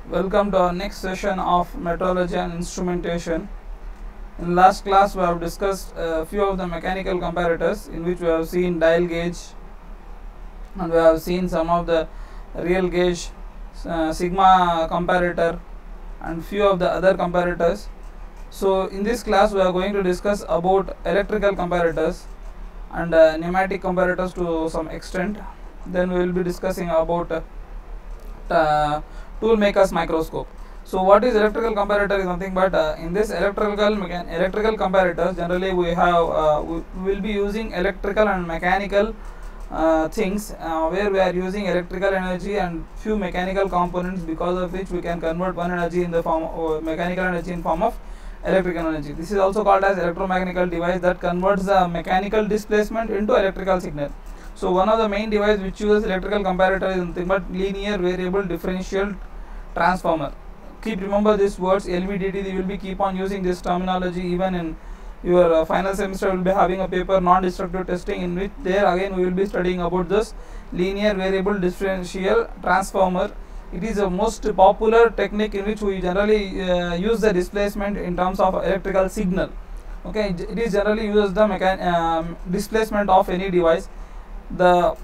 Welcome to our next session of metrology and instrumentation. In last class we have discussed a few of the mechanical comparators, in which we have seen dial gauge and we have seen some of the real gauge, sigma comparator and few of the other comparators. So in this class we are going to discuss about electrical comparators and pneumatic comparators to some extent. Then we will be discussing about tool maker's microscope. So what is electrical comparator is nothing but in this electrical comparators, generally we have we will be using electrical and mechanical things where we are using electrical energy and few mechanical components, because of which we can convert one energy in the form of mechanical energy in form of electrical energy. This is also called as electromechanical device that converts the mechanical displacement into electrical signal. So one of the main device which uses electrical comparator is nothing but linear variable differential transformer. Keep remember these words LVDT. They will be keep on using this terminology even in your final semester. Will be having a paper non-destructive testing, in which there again we will be studying about this linear variable differential transformer. It is the most popular technique in which we generally use the displacement in terms of electrical signal. Okay, it is generally uses the displacement of any device. The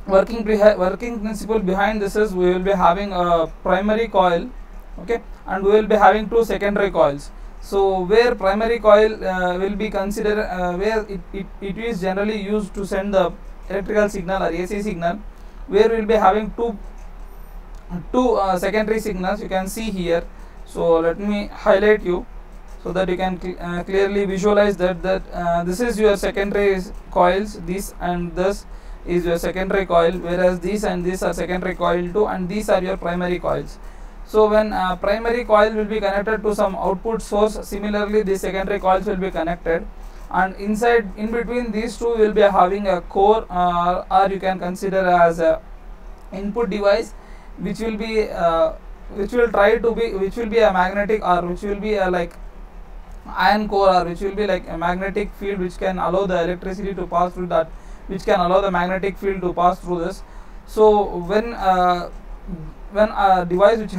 working principle behind this is we will be having a primary coil, okay, and we will be having two secondary coils. So where primary coil will be considered where it is generally used to send the electrical signal or AC signal, where we will be having two secondary signals. You can see here. So let me highlight you so that you can clearly visualize that this is your secondary coils, this and this is your secondary coil, whereas these and these are secondary coil 2 and these are your primary coils. So when primary coil will be connected to some output source, similarly the secondary coils will be connected, and in between these two will be having a core or you can consider as a input device, which will be which will be a magnetic, or which will be a like iron core, or which will be like a magnetic field which can allow the electricity to pass through that, which can allow the magnetic field to pass through this. So when a device which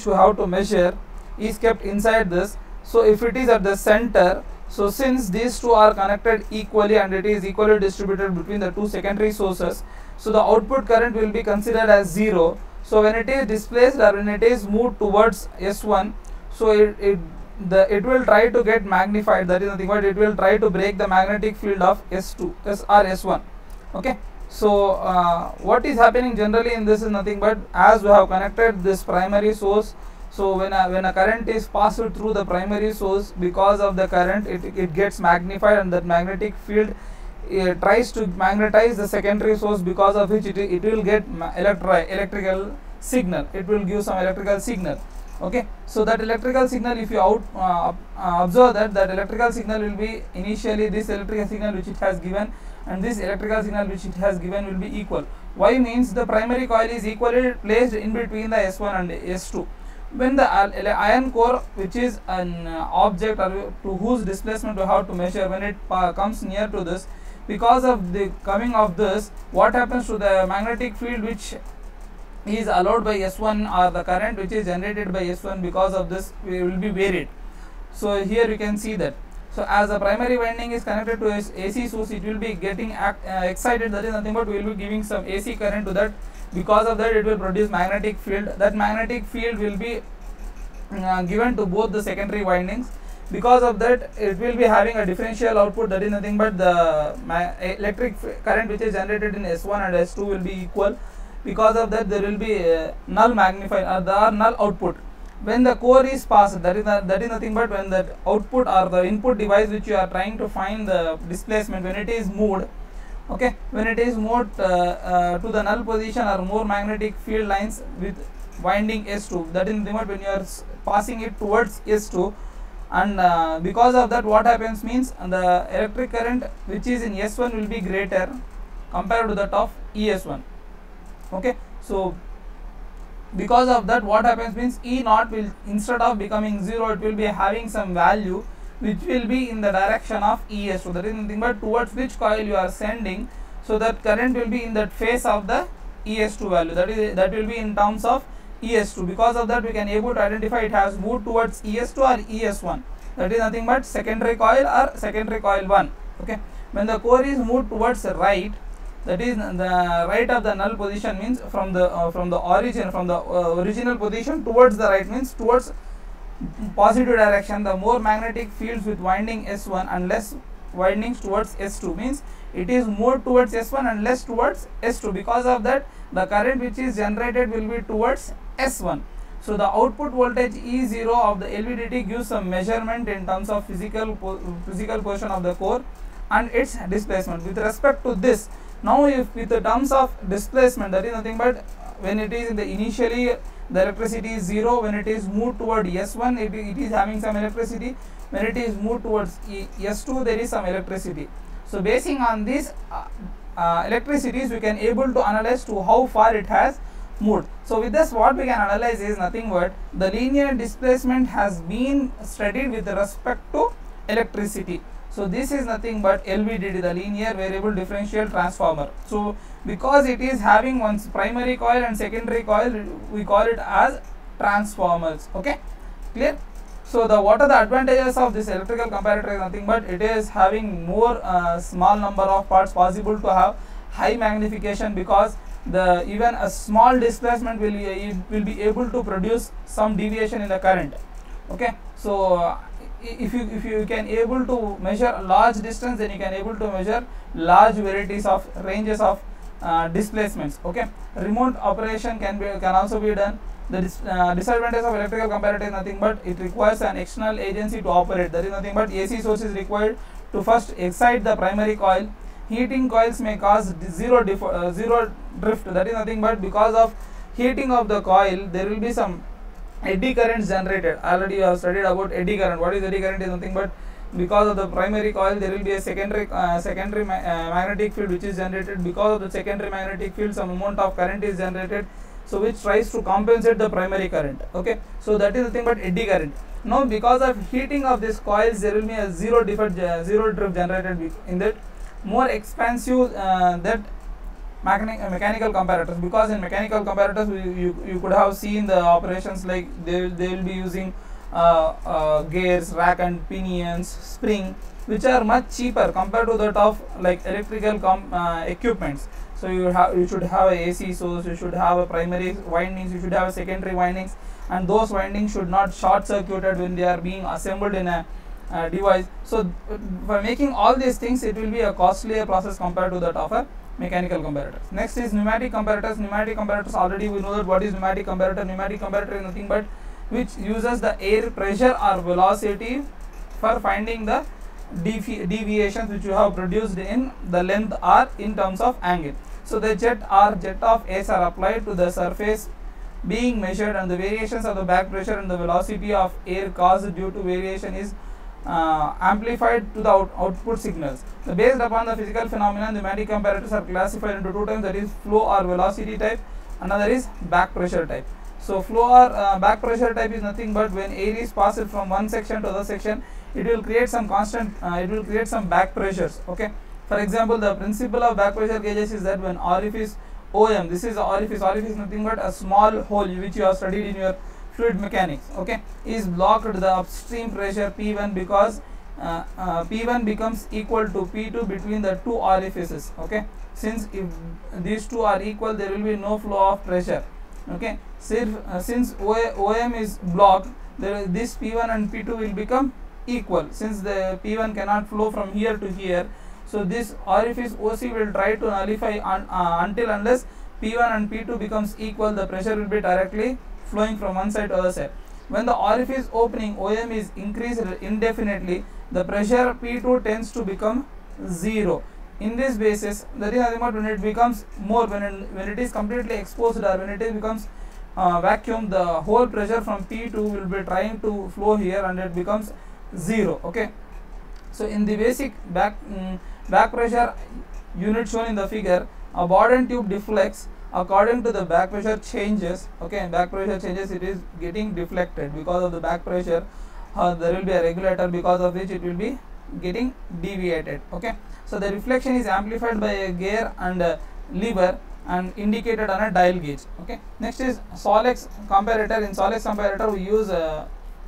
we have to measure is kept inside this, so if it is at the center, so since these two are connected equally and it is equally distributed between the two secondary sources, so the output current will be considered as 0. So when it is displaced or when it is moved towards S1, so it will try to get magnified. That is nothing but it will try to break the magnetic field of S2 or S1. Okay. So what is happening generally in this is nothing but, as we have connected this primary source, so when a current is passed through the primary source, because of the current it gets magnified, and that magnetic field tries to magnetize the secondary source, because of which it will get electrical signal. It will give some electrical signal. Okay, so that electrical signal, if you observe that electrical signal will be initially this electrical signal which it has given, and this electrical signal which it has given will be equal. Why means the primary coil is equally placed in between the S1 and S2. When the iron core, which is an object or to whose displacement we have to measure, when it comes near to this, because of the coming of this, what happens to the magnetic field which is allowed by S1, or the current which is generated by S1, because of this will be varied. So here you can see that. So as the primary winding is connected to its AC source, it will be getting excited. That is nothing but we will be giving some AC current to that. Because of that, it will produce magnetic field. That magnetic field will be given to both the secondary windings. Because of that, it will be having a differential output. That is nothing but the electric current which is generated in S1 and S2 will be equal. Because of that, there will be null magnified or null output. When the core is passed, that is nothing but when the output or the input device which you are trying to find the displacement, when it is moved, okay, when it is moved to the null position or more magnetic field lines with winding S2, that is nothing but when you are passing it towards S2, and because of that, what happens means the electric current which is in S1 will be greater compared to that of ES1. Okay, so because of that, what happens means E0 will, instead of becoming 0, it will be having some value which will be in the direction of ES2. That is nothing but towards which coil you are sending, so that current will be in that phase of the ES2 value. That will be in terms of ES2. Because of that we can able to identify it has moved towards ES2 or ES1. That is nothing but secondary coil or secondary coil 1. Okay, when the core is moved towards right, that is the right of the null position, means from the origin, from the original position towards the right, means towards positive direction. The more magnetic fields with winding S1 and less windings towards S2, means it is more towards S1 and less towards S2. Because of that the current which is generated will be towards S1. So the output voltage E0 of the LVDT gives some measurement in terms of physical portion of the core and its displacement. With respect to this, now if with the terms of displacement, that is nothing but when it is in the initially the electricity is 0, when it is moved toward S1 it is having some electricity, when it is moved towards S2 there is some electricity. So basing on these electricities we can able to analyze to how far it has moved. So with this what we can analyze is nothing but the linear displacement has been studied with respect to electricity. So this is nothing but LVDT, the linear variable differential transformer. So because it is having one primary coil and secondary coil, we call it as transformers. Okay, clear? So what are the advantages of this electrical comparator is nothing but it is having more small number of parts, possible to have high magnification, because the even a small displacement will be able to produce some deviation in the current. Okay, so if you can able to measure a large distance, then you can able to measure large varieties of ranges of displacements. Okay, remote operation can also be done. The disadvantage of electrical comparator is nothing but it requires an external agency to operate. There is nothing but AC source is required to first excite the primary coil. Heating coils may cause zero drift. That is nothing but because of heating of the coil there will be some eddy currents generated. Already you have studied about eddy current. What is eddy current is nothing but because of the primary coil there will be a secondary magnetic field which is generated. Because of the secondary magnetic field some amount of current is generated, so which tries to compensate the primary current. Okay, so that is nothing but eddy current. Now because of heating of these coils there will be a zero drift generated in that. More expensive that mechanical comparators, because in mechanical comparators you could have seen the operations like they will be using gears, rack and pinions, spring, which are much cheaper compared to that of like electrical equipments. So you should have a AC source, you should have a primary windings, you should have a secondary windings, and those windings should not short circuited when they are being assembled in a device. So for making all these things it will be a costlier process compared to that of a mechanical comparator. Next is pneumatic comparators. Pneumatic comparators, already we know that what is pneumatic comparator. Pneumatic comparator is nothing but which uses the air pressure or velocity for finding the deviations which you have produced in the length or in terms of angle. So the jet of airs are applied to the surface being measured, and the variations of the back pressure and the velocity of air caused due to variation is amplified to the output signals. So based upon the physical phenomenon, the pneumatic comparators are classified into two types, that is flow or velocity type, another is back pressure type. So flow or back pressure type is nothing but when air is passed from one section to other section, it will create some constant, it will create some back pressures. Okay, for example, the principle of back pressure gauges is that when orifice OM, this is orifice is nothing but a small hole which you have studied in your fluid mechanics, okay, is blocked the upstream pressure P1, because P1 becomes equal to P2 between the two orifices. Okay, since if these two are equal there will be no flow of pressure. Okay, since OM is blocked, this P1 and P2 will become equal. Since the P1 cannot flow from here to here, so this orifice OC will try to nullify until unless P1 and P2 becomes equal, the pressure will be directly flowing from one side to other side. When the orifice opening OM is increased indefinitely, the pressure P2 tends to become 0. In this basis, that is nothing but when it becomes more, when it is completely exposed or when it becomes vacuum, the whole pressure from P2 will be trying to flow here and it becomes 0. Okay, so in the basic back pressure unit shown in the figure, a Bourdon tube deflects according to the back pressure changes. Okay, back pressure changes, it is getting deflected because of the back pressure. There will be a regulator because of which it will be getting deviated. Okay, so the reflection is amplified by a gear and a lever, and indicated on a dial gauge. Okay, next is Solex comparator. In Solex comparator we use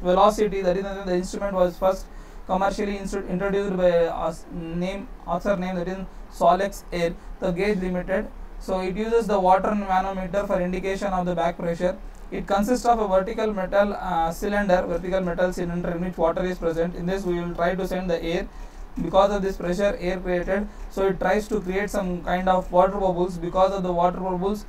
velocity, that is the instrument was first commercially introduced by author name, that is Solex Air, the gauge limited. So it uses the water manometer for indication of the back pressure. It consists of a vertical metal cylinder in which water is present. In this we will try to send the air. Because of this pressure air created, so it tries to create some kind of water bubbles. Because of the water bubbles,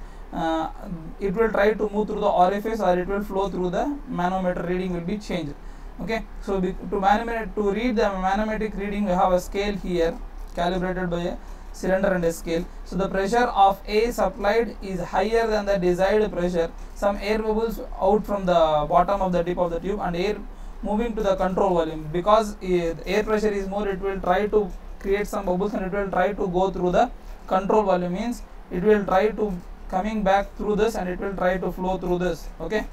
it will try to move through the orifice, or it will flow through the manometer. Reading will be changed. Okay, so to read the manometric reading, we have a scale here calibrated by a cylinder and a scale. So the pressure of air supplied is higher than the desired pressure. Some air bubbles out from the bottom of the tip of the tube, and air moving to the control volume. Because air pressure is more, it will try to create some bubbles, and it will try to go through the control volume, means it will try to coming back through this, and it will try to flow through this. Okay,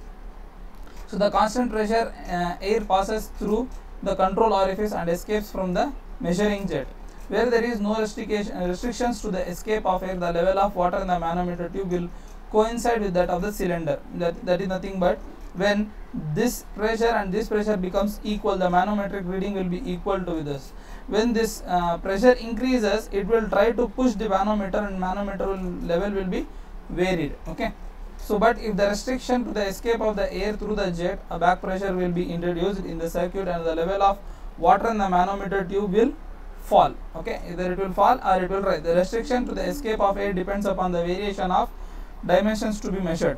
so the constant pressure air passes through the control orifice and escapes from the measuring jet. Where there is no restrictions to the escape of air, the level of water in the manometer tube will coincide with that of the cylinder. That is nothing but when this pressure and this pressure becomes equal, the manometric reading will be equal to this. When this pressure increases, it will try to push the manometer, and manometer level will be varied. Okay, so but if the restriction to the escape of the air through the jet, a back pressure will be introduced in the circuit, and the level of water in the manometer tube will fall. Okay, either it will fall or it will rise. The restriction to the escape of air depends upon the variation of dimensions to be measured.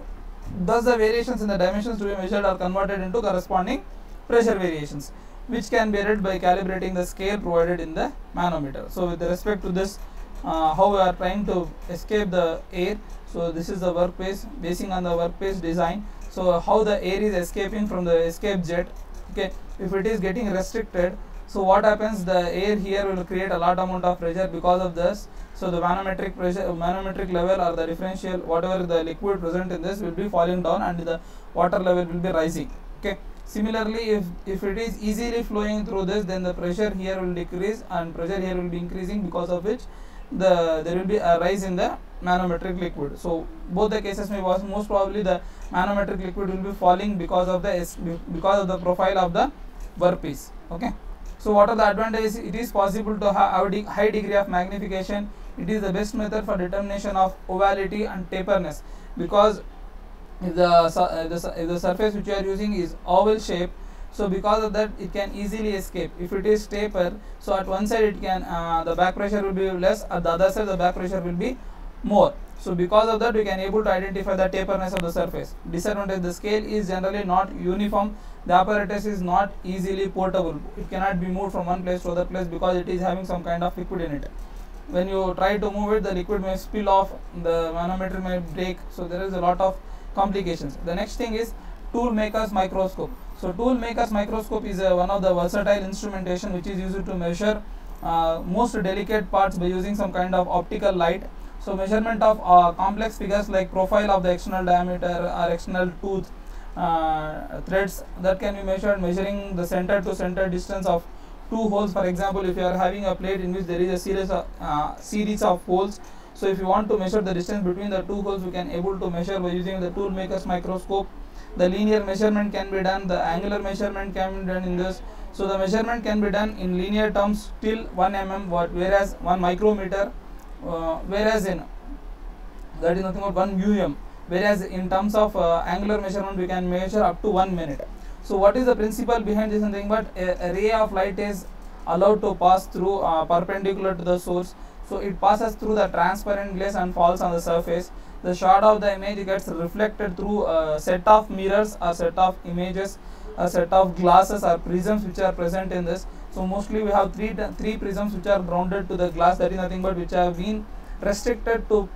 Thus the variations in the dimensions to be measured are converted into corresponding pressure variations, which can be read by calibrating the scale provided in the manometer. So with respect to this, how we are trying to escape the air. So this is the workpiece, basing on the workpiece design. So how the air is escaping from the escape jet. Okay, if it is getting restricted, so what happens, the air here will create a lot amount of pressure. Because of this, so the manometric pressure, manometric level, or the differential, whatever the liquid present in this, will be falling down, and the water level will be rising. Okay, similarly, if it is easily flowing through this, then the pressure here will decrease and pressure here will be increasing, because of which there will be a rise in the manometric liquid. So both the cases may was most probably the manometric liquid will be falling because of the profile of the workpiece. Okay, so what are the advantages? It is possible to have a high degree of magnification. It is the best method for determination of ovality and taperness, because if the surface which you are using is oval shape, so because of that it can easily escape. If it is taper, so at one side it can the back pressure will be less, at the other side the back pressure will be more. So because of that we can able to identify the taperness of the surface. Disadvantage: the scale is generally not uniform. The apparatus is not easily portable. It cannot be moved from one place to other place because it is having some kind of liquid in it. When you try to move it, the liquid may spill off, the manometer may break, so there is a lot of complications. The next thing is tool maker's microscope. So tool maker's microscope is one of the versatile instrumentation which is used to measure most delicate parts by using some kind of optical light. So measurement of complex figures like profile of the external diameter or external tooth threads, that can be measured, measuring the center to center distance of two holes. For example, if you are having a plate in which there is a series of holes, so if you want to measure the distance between the two holes, we can able to measure by using the tool maker's microscope. The linear measurement can be done, the angular measurement can be done in this. So the measurement can be done in linear terms till 1 mm, whereas 1 micrometer, whereas in that is nothing but 1 mm, whereas in terms of angular measurement we can measure up to 1 minute. So what is the principle behind this? Nothing but a ray of light is allowed to pass through perpendicular to the source. So it passes through the transparent glass and falls on the surface. The shot of the image gets reflected through a set of mirrors, a set of images, a set of glasses or prisms which are present in this. So mostly we have three prisms which are grounded to the glass, that is nothing but which have been restricted to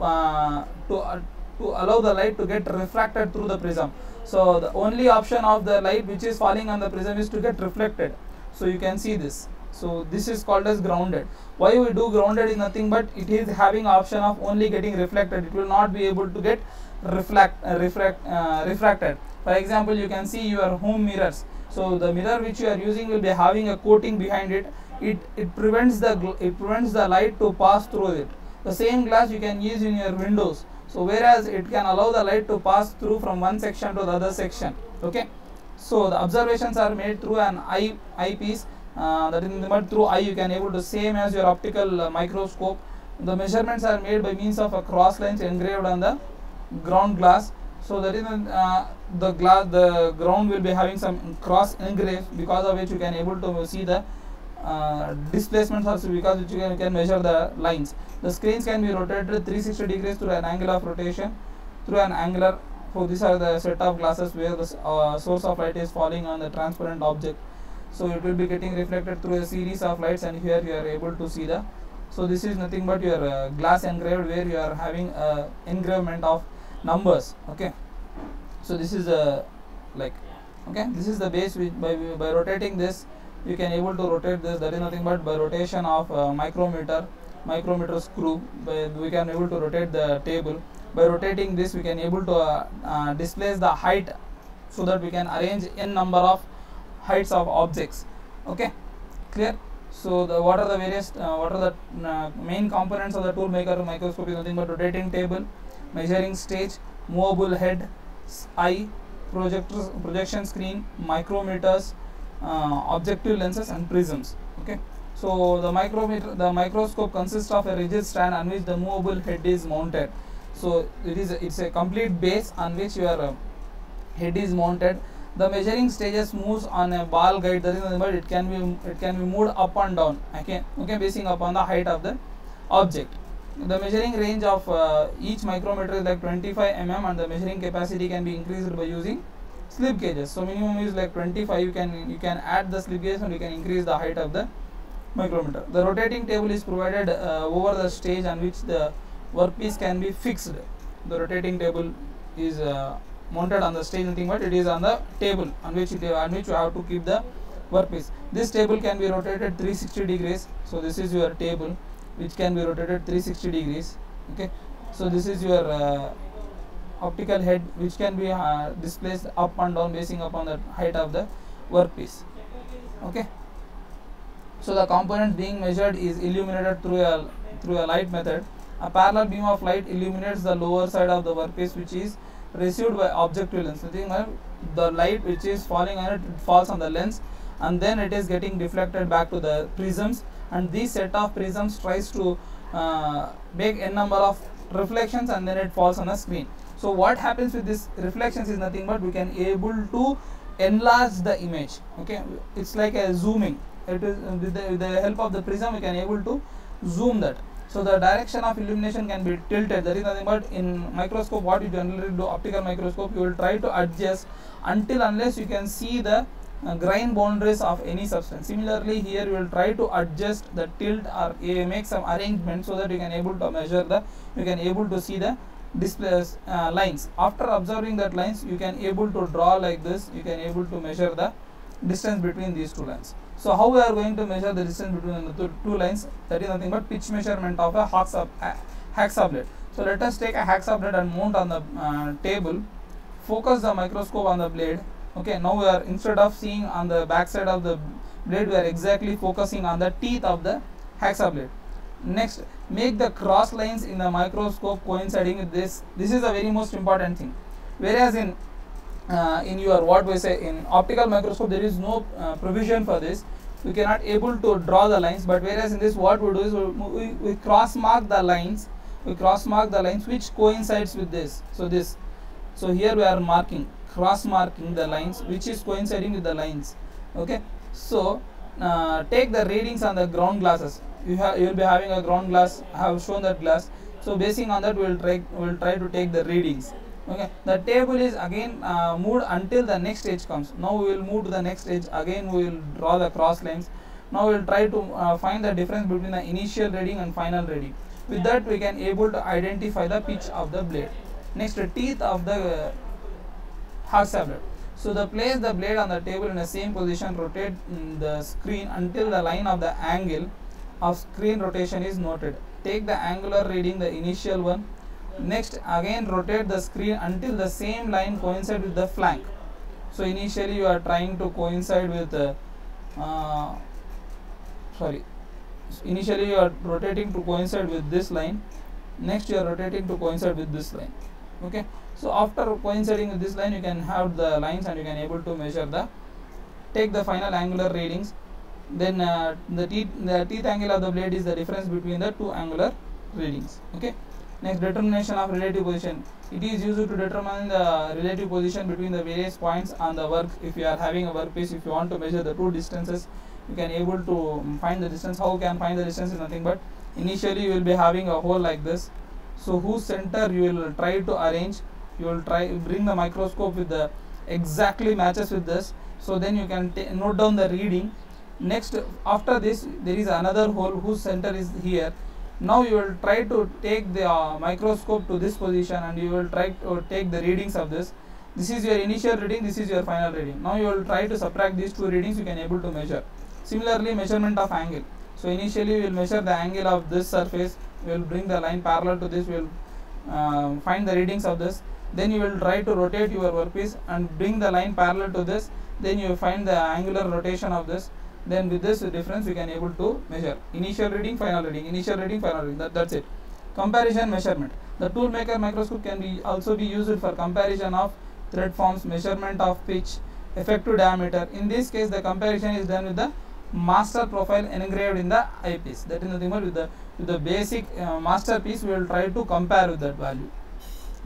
allow the light to get refracted through the prism. So the only option of the light which is falling on the prism is to get reflected. So you can see this. So this is called as grounded. Why we do grounded is nothing but it is having option of only getting reflected. It will not be able to get refracted. For example, you can see your home mirrors. So the mirror which you are using will be having a coating behind it. It prevents the light to pass through it. The same glass you can use in your windows. So So whereas it can allow the light to pass through from one section to the other section. Okay, so the observations are made through an eyepiece, that is through eye you can able to same as your optical microscope. The measurements are made by means of a cross lines engraved on the ground glass. So that is the ground will be having some cross engraved, because of which you can able to see the displacements also, because which you can measure the lines. The screens can be rotated 360 degrees through an angle of rotation through an angular. So these are the set of glasses where the source of light is falling on the transparent object. So it will be getting reflected through a series of lights, and here you are able to see the. So this is nothing but your glass engraved, where you are having engravement of numbers. Okay, so this is the this is the base which by rotating this you can able to rotate this. That is nothing but by rotation of micrometer screw, we can able to rotate the table. By rotating this we can able to displace the height, so that we can arrange n number of heights of objects. Okay, clear? So what are the various what are the main components of the tool maker microscope? Is nothing but rotating table, measuring stage, movable head, eye, projection screen, micrometers, objective lenses, and prisms. Okay, so the microscope consists of a rigid stand on which the movable head is mounted. So it's a complete base on which your head is mounted. The measuring stages moves on a ball guide. That is nothing but it can be moved up and down. Okay, basing upon the height of the object. The measuring range of each micrometer is like 25 mm, and the measuring capacity can be increased by using slip gauges. So minimum is like 25. You can add the slip gauge and you can increase the height of the micrometer. The rotating table is provided over the stage on which the workpiece can be fixed. The rotating table is mounted on the stage, nothing but it is on the table on which you have to keep the workpiece. This table can be rotated 360 degrees. So this is your table which can be rotated 360 degrees. Okay, so this is your optical head which can be displaced up and down basing upon the height of the workpiece. Okay, so the component being measured is illuminated through a light method. A parallel beam of light illuminates the lower side of the workpiece, which is received by objective lens. The light which is falling on it falls on the lens, and then it is getting deflected back to the prisms, and this set of prisms tries to make n number of reflections, and then it falls on a screen. So what happens with this reflections is nothing but we can able to enlarge the image. Okay, it's like a zooming. It is with the help of the prism we can able to zoom that. So the direction of illumination can be tilted. That is nothing but in microscope what you generally do, optical microscope, you will try to adjust unless you can see the grain boundaries of any substance. Similarly here you will try to adjust the tilt or make some arrangement so that you can able to measure you can able to see the display lines. After observing that lines, you can able to draw like this. You can able to measure the distance between these two lines. So how we are going to measure the distance between the two lines? That is nothing but pitch measurement of a hacksaw blade. So let us take a hacksaw blade and mount on the table. Focus the microscope on the blade. Okay, now we are, instead of seeing on the back side of the blade, we are exactly focusing on the teeth of the hacksaw blade. Next, make the cross lines in the microscope coinciding with this. This is the very most important thing. Whereas in your what we say in optical microscope there is no provision for this. We cannot able to draw the lines, but whereas in this what we do is we cross mark the lines. We cross mark the lines which coincides with this. So here we are cross marking the lines which is coinciding with the lines. Okay, so take the readings on the ground glasses. You will be having a ground glass. I have shown that glass. So basing on that we will try to take the readings. Okay, the table is again moved until the next stage comes. Now we will move to the next stage. Again we will draw the cross lines. Now we will try to find the difference between the initial reading and final reading. With that we can able to identify the pitch of the blade. Next, the teeth of the hacksaw blade. So place the blade on the table in the same position. Rotate the screen until the line of the angle of screen rotation is noted. Take the angular reading, the initial one. Next, again rotate the screen until the same line coincides with the flank. So initially you are trying to coincide with initially you are rotating to coincide with this line. next you are rotating to coincide with this line. Okay, so after coinciding with this line, you can have the lines and you can able to measure the, take the final angular readings. Then the teeth angle of the blade is the difference between the two angular readings. Okay, next, determination of relative position. It is used to determine the relative position between the various points on the work. If you are having a workpiece, if you want to measure the two distances, you can able to find the distance. How can find the distance is nothing but, initially you will be having a hole like this, so whose center you will try to arrange, you will try bring the microscope with the exactly matches with this, so then you can note down the reading. Next, after this there is another hole whose center is here. Now you will try to take the microscope to this position and you will try to take the readings of this. This is your initial reading, this is your final reading. Now you will try to subtract these two readings, you can able to measure. Similarly, measurement of angle. So initially we will measure the angle of this surface, we will bring the line parallel to this, we will find the readings of this. Then you will try to rotate your workpiece and bring the line parallel to this, then you will find the angular rotation of this. Then with this difference you can able to measure initial reading, final reading, initial reading, final reading. That's it. Comparison measurement. The tool maker microscope can be also be used for comparison of thread forms, measurement of pitch, effective diameter. In this case, the comparison is done with the master profile engraved in the eyepiece. That is nothing but with the basic masterpiece. We will try to compare with that value.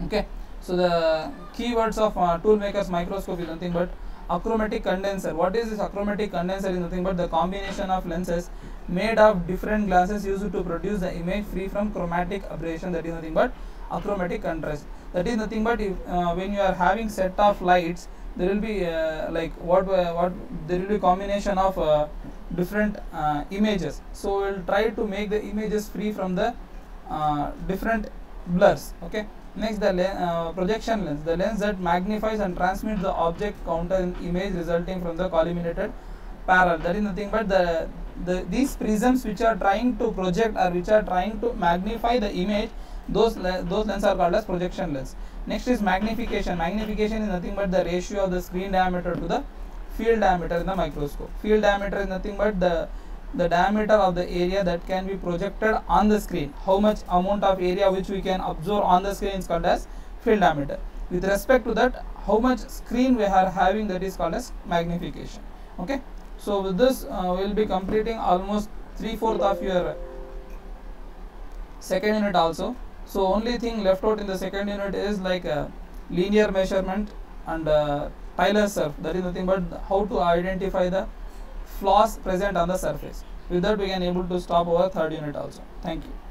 Okay. So the keywords of tool maker's microscope is nothing but achromatic condenser. What is this achromatic condenser? Is nothing but the combination of lenses made of different glasses used to produce the image free from chromatic aberration. That is nothing but achromatic contrast. That is nothing but if, when you are having set of lights, there will be like what there will be combination of different images. So we will try to make the images free from the different blurs. Okay. Next, the projection lens, the lens that magnifies and transmits the object counter image resulting from the collimated parallel. That is nothing but these prisms which are trying to project or which are trying to magnify the image, those lenses are called as projection lens. Next is magnification. Magnification is nothing but the ratio of the screen diameter to the field diameter in the microscope. Field diameter is nothing but the diameter of the area that can be projected on the screen. How much amount of area which we can observe on the screen is called as field diameter. With respect to that, how much screen we are having, that is called as magnification. Okay. So with this we will be completing almost 3/4 of your second unit also. So only thing left out in the second unit is like linear measurement and Taylor's surf. That is nothing but how to identify the flaws present on the surface. With that we can able to stop our third unit also. Thank you.